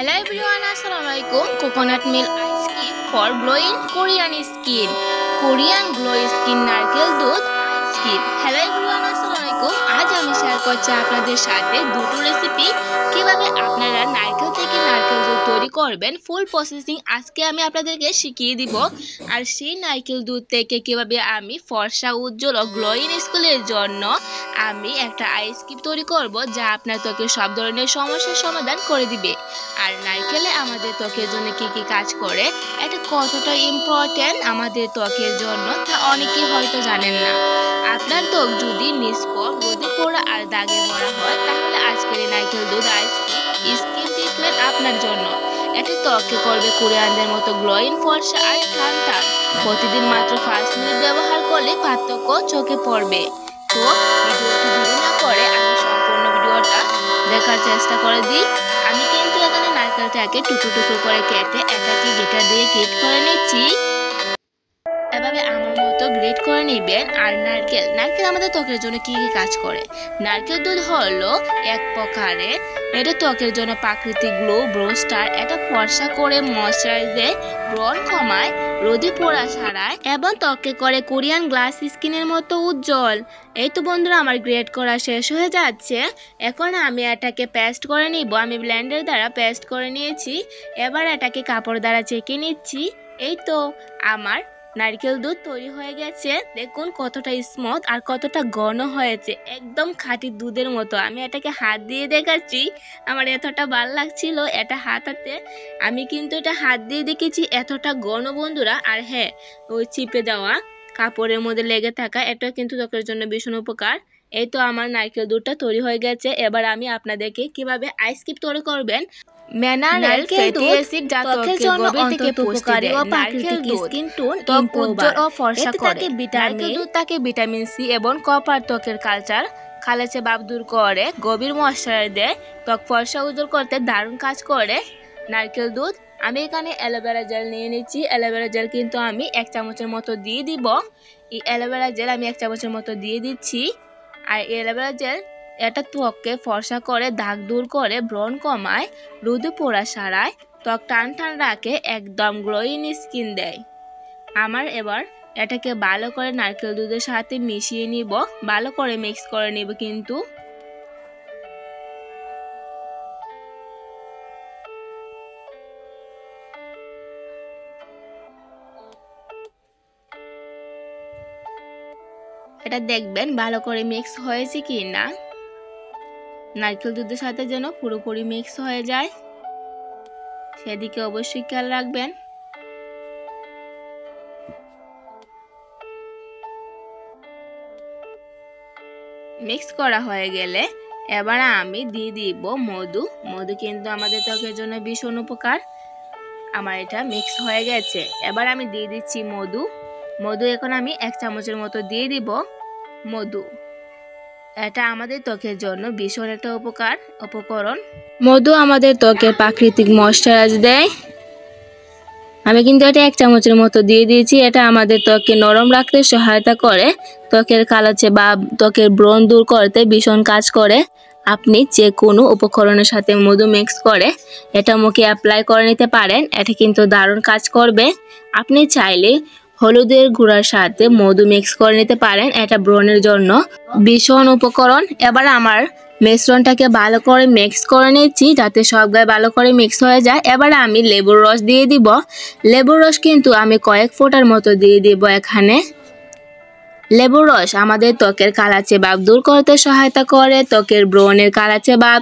Hello everyone, Assalamualaikum. Coconut milk ice cream for glowing Korean skin. Korean glow skin নারকেল দুধ ice cream. Hello everyone, Assalamualaikum. আজ আমি share করছি আপনাদের সাথে দুটো রেসিপি কিভাবে আপনারা নারকেল থেকে নারকেল দুধ তৈরি করবেন। ফুল প্রসেসিং আজকে আমি আপনাদেরকে শিখিয়ে দিব। আর সেই নারকেল দুধ থেকে কিভাবে আমি ফর্সা উজ্জ্বল ও গ্লোয়িং স্কিনের জন্য আমি একটা আইস ক্রিম তৈরি করব যা আপনার ত্বকের সব ধরনের সমস্যার সমাধান করে দিবে। আর নারকেলে আমাদের ত্বকের জন্য কি কি কাজ করে, এটা কতটা ইম্পর্টেন্ট আমাদের ত্বকের জন্য তা অনেকেই হয়তো জানেন না। আপনার ত্বক যদি নিষ্পপ, রোদে পোড়া আর দাগে ভরা হয় তাহলে আজকের এই নারকেল দুধ আইস ক্রিম স্কিন ট্রিটমেন্ট আপনার জন্য। এটি ত্বককে করবে কোরিয়ানদের মতো গ্লোয়িং, ফর্সা আর টান টান। প্রতিদিন মাত্র 5 মিনিট ব্যবহার করলে পার্থক্য চোখে পড়বে। তো ভিডিওটি দেরি না করে আমি সম্পূর্ণ ভিডিওটা দেখার চেষ্টা করে দিই। আমি কিন্তু এখানে নারকেলটাকে টুকরো টুকরো করে কেটে এটাকে গ্রেটার দিয়ে গ্রেট করে নিচ্ছি। এভাবে আমার মতো গ্রেট করে নেবেন। আর নারকেল আমাদের ত্বকের জন্য কি কি কাজ করে। নারকেল দুধ হলো এক প্রকারের, এটা ত্বকের জন্য প্রাকৃতিক গ্লো বুস্টার। এটা ফর্সা করে, ময়শ্চারাইজ দেয়, ব্রণ কমায়, রোদে পোড়া সারায় এবং ত্বককে করে কোরিয়ান গ্লাস স্কিনের মতো উজ্জ্বল। এই তো বন্ধুরা, আমার গ্রেট করা শেষ হয়ে যাচ্ছে। এখন আমি এটাকে পেস্ট করে নিব। আমি ব্লেন্ডার দ্বারা পেস্ট করে নিয়েছি। এবার এটাকে কাপড় দ্বারা চেকে নিচ্ছি। এই তো আমার নারকেল দুধ তৈরি হয়ে গেছে। দেখুন কতটা স্মুথ আর কতটা ঘন হয়েছে, একদম খাঁটি দুধের মতো। আমি এটাকে হাত দিয়ে দেখাচ্ছি, আমার এতটা ভালো লাগছিল এটা হাতাতে। আমি কিন্তু এটা হাত দিয়ে দেখেছি, এতটা ঘন বন্ধুরা। আর হ্যাঁ, ওই চিপে দেওয়া কাপড়ের মধ্যে লেগে থাকা এটা কিন্তু ত্বকের জন্য ভীষণ উপকার। এই তো আমার নারকেল দুধটা তৈরি হয়ে গেছে। এবার আমি আপনাদেরকে কিভাবে আইস ক্রিম তৈরি করবেন। মিনারেল ফ্যাটি অ্যাসিড যা ত্বকের জন্য অত্যন্ত উপকারী ও প্রাকৃতিক স্কিন টোন ত্বক উজ্জ্বল ও ফর্সা করে। নারকেল দুধ থাকে ভিটামিন সি এবং কপার ত্বকের কালচার কালেচে ভাব দূর করে, গভীর ময়শ্চারাইজ দেয়, ত্বক ফর্সা উজ্জ্বল করতে দারুণ কাজ করে নারকেল দুধ। আমি এখানে অ্যালোভেরা জেল নিয়ে নিচ্ছি। অ্যালোভেরা জেল কিন্তু আমি 1 চামচের মতো দিয়ে দিব। এই অ্যালোভেরা জেল আমি 1 চামচের মতো দিয়ে দিচ্ছি। আর এই অ্যালোভেরা জেল এটা ত্বককে ফর্সা করে, দাগ দূর করে, ব্রণ কমায়, রোদে পোড়া সারায়, ত্বক টান টান রাখে, একদম গ্লোয়িং স্কিন দেয়। আমার এবার এটাকে ভালো করে নারকেল দুধের সাথে মিশিয়ে নিব, ভালো করে মিক্স করে নিব। কিন্তু এটা দেখবেন ভালো করে মিক্স হয়েছে কি না। নারকেল দুধের সাথে যেন পুরোপুরি মিক্স হয়ে যায়, সেদিকে অবশ্যই খেয়াল রাখবেন। মিক্স করা হয়ে গেলে এবার আমি দিয়ে দিব মধু। মধু কিন্তু আমাদের ত্বকের জন্য ভীষণ উপকার। আমার এটা মিক্স হয়ে গেছে। এবার আমি দিয়ে দিচ্ছি মধু। এখন আমি 1 চামচের মতো দিয়ে দিব মধু। এটা আমাদের ত্বকের জন্য ভীষণ একটা উপকরণ। মধু আমাদের ত্বকের প্রাকৃতিক ময়শ্চারাইজ দেয়। আমি কিন্তু এটা 1 চামচের মতো দিয়ে দিয়েছি। এটা আমাদের ত্বককে নরম রাখতে সহায়তা করে, ত্বকের কালাচে বা ত্বকের ব্রণ দূর করতে ভীষণ কাজ করে। আপনি যে কোনো উপকরণের সাথে মধু মিক্স করে এটা মুখে অ্যাপ্লাই করে নিতে পারেন। এটা কিন্তু দারুণ কাজ করবে। আপনি চাইলে হলুদের গুঁড়ার সাথে মধু মিক্স করে নিতে পারেন, এটা ব্রণের জন্য ভীষণ উপকরণ। এবার আমার মিশ্রণটাকে ভালো করে মিক্স করে নিচ্ছি যাতে সব গায়ে ভালো করে মিক্স হয়ে যায়। এবার আমি লেবুর রস দিয়ে দিব। লেবুর রস কিন্তু আমি কয়েক ফোঁটার মতো দিয়ে দিব এখানে। লেবুর রস আমাদের ত্বকের কালাচে ভাব দূর করতে সহায়তা করে, ত্বকের ব্রণের কালাচে ভাব,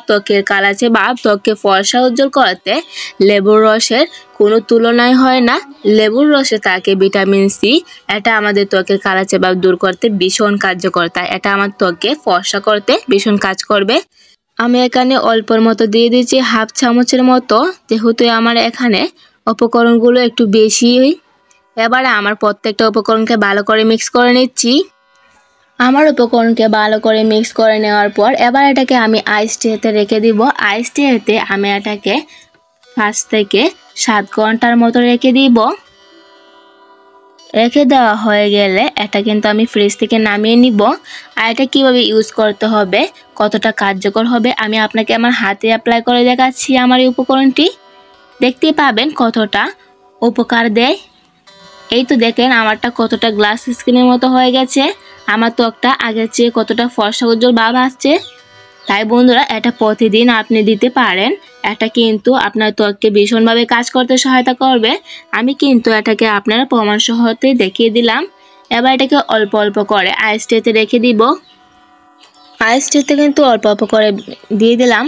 ত্বককে ফর্সা উজ্জ্বল করতে লেবুর রসের কোনো তুলনাই হয় না। লেবুর রসে থাকে ভিটামিন সি। এটা আমাদের ত্বকের কালাচে ভাব দূর করতে ভীষণ কার্যকর। তাই এটা আমার ত্বককে ফর্সা করতে ভীষণ কাজ করবে। আমি এখানে অল্পর মতো দিয়ে দিচ্ছি, 1/2 চামচের মতো, যেহেতু আমার এখানে উপকরণগুলো একটু বেশি। এবারে আমার প্রত্যেকটা উপকরণকে ভালো করে মিক্স করে নিচ্ছি। আমার উপকরণকে ভালো করে মিক্স করে নেওয়ার পর এবার এটাকে আমি আইস ট্রেতে রেখে দিব। আইস ট্রেতে আমি এটাকে 5 থেকে 7 ঘন্টার মতো রেখে দিব। রেখে দেওয়া হয়ে গেলে এটা কিন্তু আমি ফ্রিজ থেকে নামিয়ে নিব। আর এটা কীভাবে ইউজ করতে হবে, কতটা কার্যকর হবে আমি আপনাকে আমার হাতে অ্যাপ্লাই করে দেখাচ্ছি আমার এই উপকরণটি। দেখতে পাবেন কতটা উপকার দেয়। এই তো দেখেন আমারটা কতটা গ্লাস স্কিনের মতো হয়ে গেছে। আমার ত্বকটা আগের চেয়ে কতটা ফর্সা উজ্জ্বল ভাব আসছে। তাই বন্ধুরা এটা প্রতিদিন আপনি দিতে পারেন। এটা কিন্তু আপনার ত্বককে ভীষণভাবে কাজ করতে সহায়তা করবে। আমি কিন্তু এটাকে আপনার প্রমাণ সহতে দেখিয়ে দিলাম। এবার এটাকে অল্প অল্প করে আইস ট্রেতে রেখে দিব। আইস ট্রেতে কিন্তু অল্প অল্প করে দিয়ে দিলাম।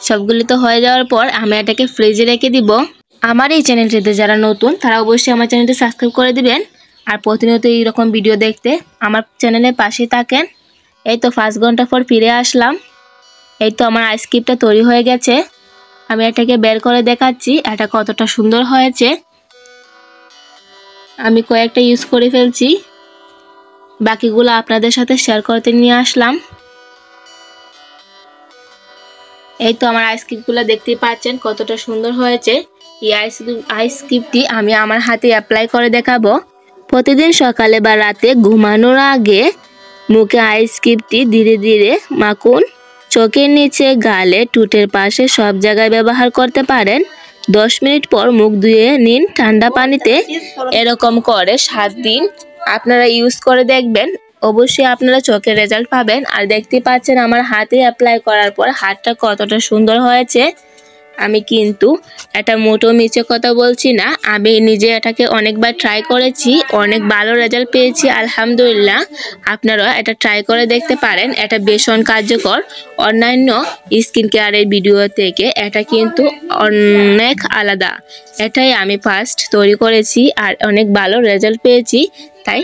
সবগুলো তো হয়ে যাওয়ার পর আমি এটাকে ফ্রিজে রেখে দিব। আমার এই চ্যানেলটিতে যারা নতুন তারা অবশ্যই আমার চ্যানেলটি সাবস্ক্রাইব করে দিবেন। আর প্রতিনিয়ত এইরকম ভিডিও দেখতে আমার চ্যানেলের পাশেই থাকেন। এই তো 5 ঘন্টা পর ফিরে আসলাম। এই তো আমার আইস কিউবটা তৈরি হয়ে গেছে। আমি এটাকে বের করে দেখাচ্ছি এটা কতটা সুন্দর হয়েছে। আমি কয়েকটা ইউজ করে ফেলছি, বাকিগুলো আপনাদের সাথে শেয়ার করতে নিয়ে আসলাম। এই তো আমার আইস কিউবগুলো দেখতেই পাচ্ছেন কতটা সুন্দর হয়েছে। এই আইস কিউবটি আমি আমার হাতে অ্যাপ্লাই করে দেখাবো। প্রতিদিন সকালে বা রাতে ঘুমানোর আগে মুখে আইস কিউবটি ধীরে ধীরে মাখুন। চোখের নিচে, গালে, ঠোঁটের পাশে সব জায়গায় ব্যবহার করতে পারেন। 10 মিনিট পর মুখ ধুয়ে নিন ঠান্ডা পানিতে। এরকম করে 7 দিন আপনারা ইউজ করে দেখবেন। অবশ্যই আপনারা চোখের রেজাল্ট পাবেন। আর দেখতে পাচ্ছেন আমার হাতে অ্যাপ্লাই করার পর হাতটা কতটা সুন্দর হয়েছে। আমি কিন্তু এটা মোটো মিছে কথা বলছি না, আমি নিজে এটাকে অনেকবার ট্রাই করেছি, অনেক ভালো রেজাল্ট পেয়েছি আলহামদুলিল্লাহ। আপনারা এটা ট্রাই করে দেখতে পারেন। এটা ভীষণ কার্যকর। অন্যান্য স্কিন কেয়ারের ভিডিও থেকে এটা কিন্তু অনেক আলাদা। এটাই আমি ফার্স্ট তৈরি করেছি আর অনেক ভালো রেজাল্ট পেয়েছি। তাই